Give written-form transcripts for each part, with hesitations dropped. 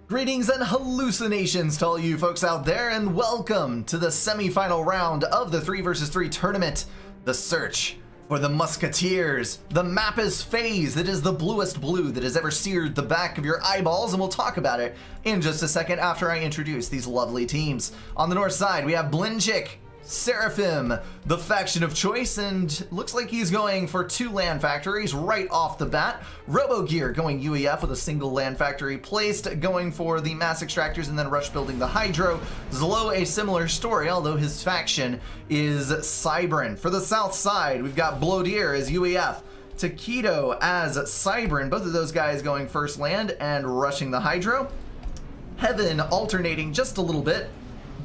Greetings and hallucinations to all you folks out there, and welcome to the semi-final round of the 3 vs 3 tournament, the search for the Musketeers. The map is phased. It is the bluest blue that has ever seared the back of your eyeballs, and we'll talk about it in just a second after I introduce these lovely teams. On the north side, we have Blinchik, Seraphim, the faction of choice, and looks like he's going for 2 land factories right off the bat. RoboGear going UEF with a single land factory placed, going for the mass extractors and then rush building the Hydro. Zlo, a similar story, although his faction is Cybran. For the south side, we've got Blodier as UEF, Taquito as Cybran, both of those guys going first land and rushing the Hydro. Heaven alternating just a little bit,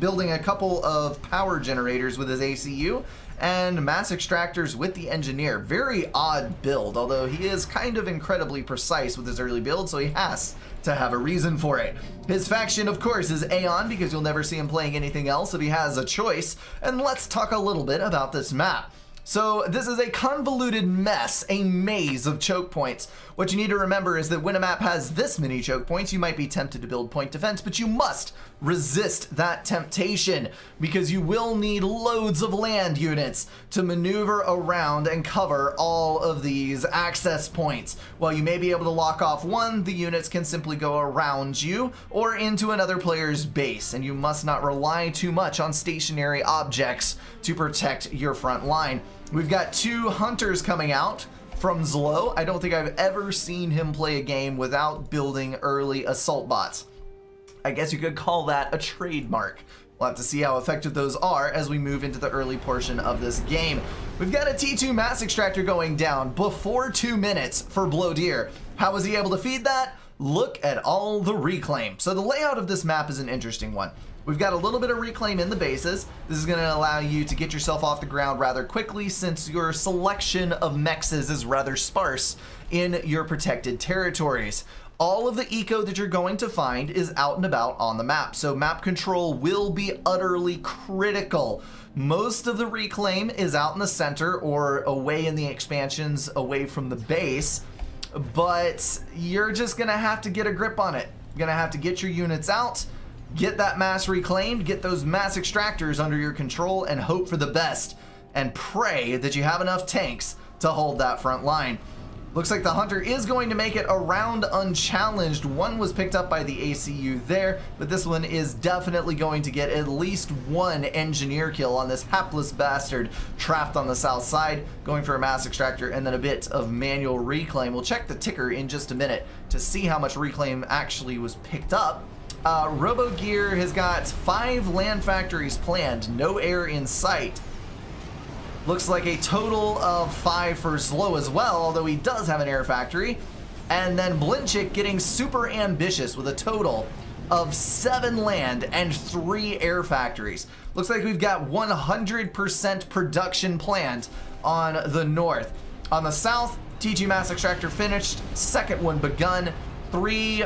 building a couple of power generators with his ACU, and mass extractors with the engineer. Very odd build, although he is kind of incredibly precise with his early build, so he has to have a reason for it. His faction, of course, is Aeon, because you'll never see him playing anything else if he has a choice. And let's talk a little bit about this map. So this is a convoluted mess, a maze of choke points. What you need to remember is that when a map has this many choke points, you might be tempted to build point defense, but you must resist that temptation, because you will need loads of land units to maneuver around and cover all of these access points. While you may be able to lock off one, the units can simply go around you or into another player's base, and you must not rely too much on stationary objects to protect your front line. We've got 2 hunters coming out from Zlo. I don't think I've ever seen him play a game without building early assault bots. I guess you could call that a trademark. We'll have to see how effective those are as we move into the early portion of this game. We've got a T2 mass extractor going down before 2 minutes for Blodier. How was he able to feed that? Look at all the reclaim. So the layout of this map is an interesting one. We've got a little bit of reclaim in the bases. This is going to allow you to get yourself off the ground rather quickly, since your selection of mexes is rather sparse in your protected territories. All of the eco that you're going to find is out and about on the map, so map control will be utterly critical. Most of the reclaim is out in the center or away in the expansions, away from the base, but you're just going to have to get a grip on it. You're going to have to get your units out, get that mass reclaimed, get those mass extractors under your control, and hope for the best, and pray that you have enough tanks to hold that front line. Looks like the hunter is going to make it around unchallenged. One was picked up by the ACU there, but this one is definitely going to get at least 1 engineer kill on this hapless bastard trapped on the south side, going for a mass extractor and then a bit of manual reclaim. We'll check the ticker in just a minute to see how much reclaim actually was picked up. RoboGear has got 5 land factories planned, no air in sight. Looks like a total of 5 for Zlo as well, although he does have an air factory. And then Blinchik getting super ambitious with a total of 7 land and 3 air factories. Looks like we've got 100% production planned on the north. On the south, TG Mass Extractor finished, second one begun, 3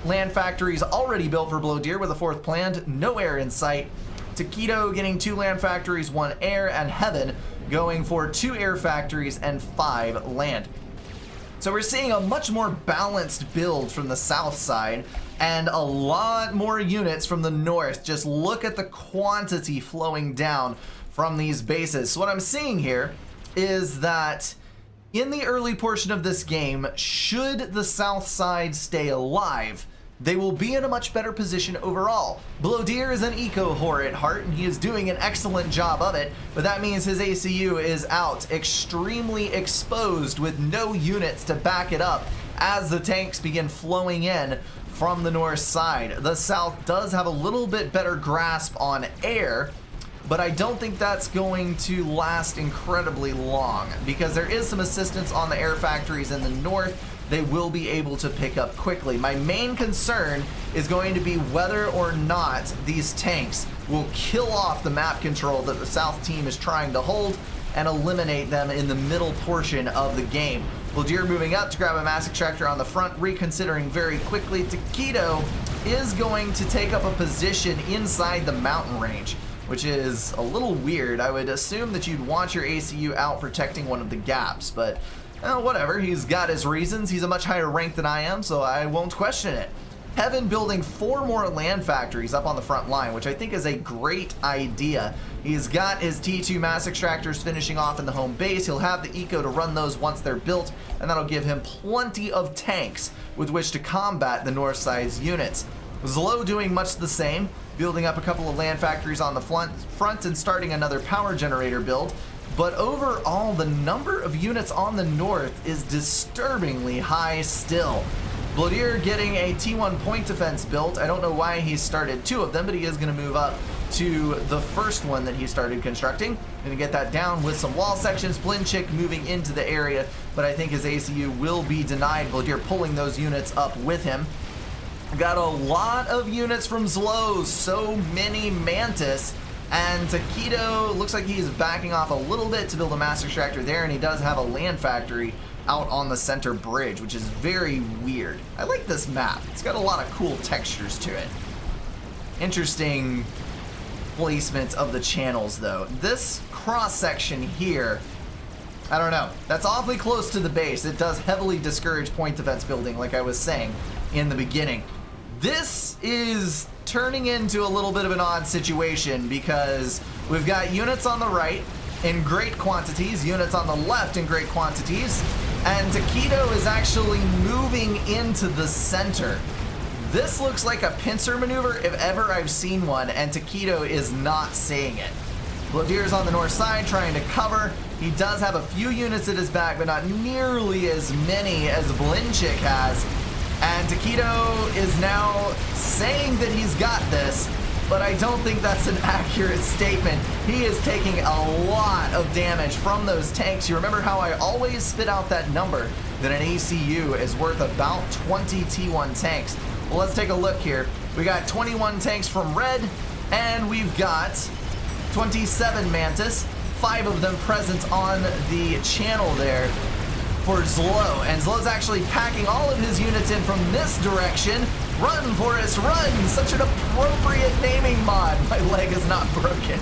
land factories already built for Blodier with a 4th planned, no air in sight. Taquito getting 2 land factories, 1 air, and Heaven going for 2 air factories and 5 land. So we're seeing a much more balanced build from the south side and a lot more units from the north. Just look at the quantity flowing down from these bases. So what I'm seeing here is that in the early portion of this game, should the south side stay alive, they will be in a much better position overall. Blodier is an eco whore at heart, and he is doing an excellent job of it, but that means his ACU is out, extremely exposed with no units to back it up as the tanks begin flowing in from the north side. The south does have a little bit better grasp on air, but I don't think that's going to last incredibly long, because there is some assistance on the air factories in the north. They will be able to pick up quickly. My main concern is going to be whether or not these tanks will kill off the map control that the south team is trying to hold and eliminate them in the middle portion of the game. Blodier moving up to grab a mass extractor on the front, reconsidering very quickly. Taquito is going to take up a position inside the mountain range, which is a little weird. I would assume that you'd want your ACU out protecting one of the gaps, but whatever, he's got his reasons. He's a much higher rank than I am, so I won't question it. Heaven building 4 more land factories up on the front line, which I think is a great idea. He's got his T2 mass extractors finishing off in the home base. He'll have the eco to run those once they're built, and that'll give him plenty of tanks with which to combat the north side's units. Zlo doing much the same, building up a couple of land factories on the front and starting another power generator build. But overall, the number of units on the north is disturbingly high still. Blodier getting a T1 point defense built. I don't know why he started 2 of them, but he is going to move up to the first one that he started constructing. Going to get that down with some wall sections. Blinchik moving into the area, but I think his ACU will be denied. Blodier pulling those units up with him. Got a lot of units from Zlo, so many Mantis. And Taquito looks like he's backing off a little bit to build a mass extractor there, and he does have a land factory out on the center bridge, which is very weird. I like this map. It's got a lot of cool textures to it. Interesting placement of the channels, though. This cross section here, I don't know. That's awfully close to the base. It does heavily discourage point defense building, like I was saying in the beginning. This is turning into a little bit of an odd situation because we've got units on the right in great quantities, units on the left in great quantities, and Taquito is actually moving into the center. This looks like a pincer maneuver if ever I've seen one, and Taquito is not seeing it. Blodier's on the north side trying to cover. He does have a few units at his back, but not nearly as many as Blinchik has. And Taquito is now saying that he's got this, but I don't think that's an accurate statement. He is taking a lot of damage from those tanks. You remember how I always spit out that number, that an ACU is worth about 20 T1 tanks. Well, let's take a look here. We got 21 tanks from red, and we've got 27 Mantis, 5 of them present on the channel there for Zlo, and Zlo's actually packing all of his units in from this direction. Run, Forrest, run! Such an appropriate naming mod. My leg is not broken.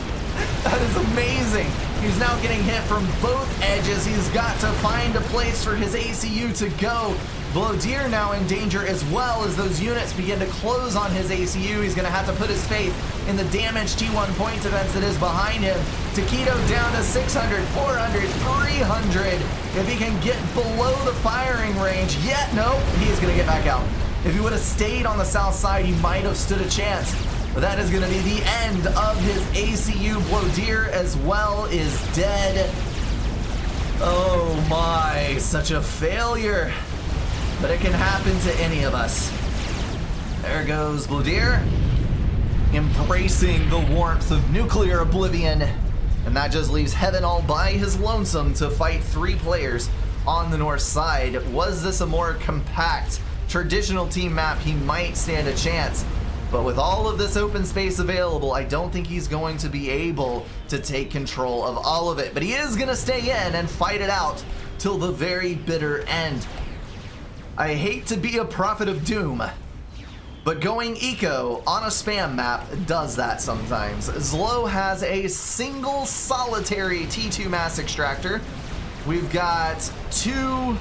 That is amazing. He's now getting hit from both edges. He's got to find a place for his ACU to go. Blodier now in danger as well as those units begin to close on his ACU. He's going to have to put his faith in the damaged T1 point defense that is behind him. Taquito down to 600, 400, 300. If he can get below the firing range, yet no, he's going to get back out. If he would have stayed on the south side, he might have stood a chance. But that is going to be the end of his ACU. Blodier as well is dead. Oh my, such a failure. But it can happen to any of us. There goes Blodier, embracing the warmth of nuclear oblivion. And that just leaves Heaven all by his lonesome to fight 3 players on the north side. Was this a more compact, traditional team map, he might stand a chance. But with all of this open space available, I don't think he's going to be able to take control of all of it. But he is going to stay in and fight it out till the very bitter end. I hate to be a prophet of doom, but going eco on a spam map does that sometimes. Zlo has a single solitary T2 mass extractor. We've got 2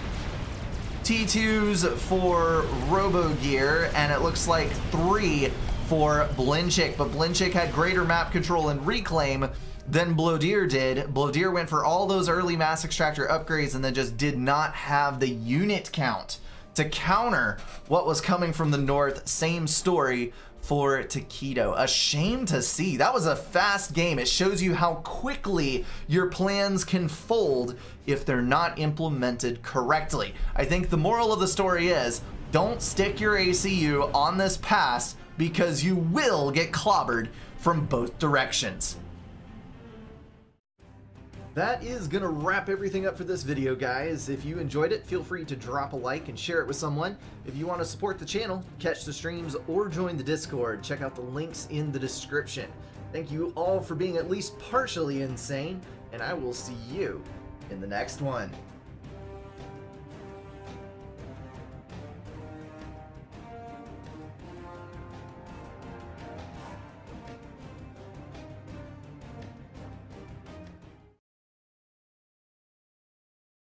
T2s for RoboGear, and it looks like 3 for Blinchik, but Blinchik had greater map control and reclaim than Blodier did. Blodier went for all those early mass extractor upgrades and then just did not have the unit count to counter what was coming from the north. Same story for Taquito. A shame to see. That was a fast game. It shows you how quickly your plans can fold if they're not implemented correctly. I think the moral of the story is, don't stick your ACU on this pass because you will get clobbered from both directions. That is gonna wrap everything up for this video, guys. If you enjoyed it, feel free to drop a like and share it with someone. If you want to support the channel, catch the streams, or join the Discord, check out the links in the description. Thank you all for being at least partially insane, and I will see you in the next one.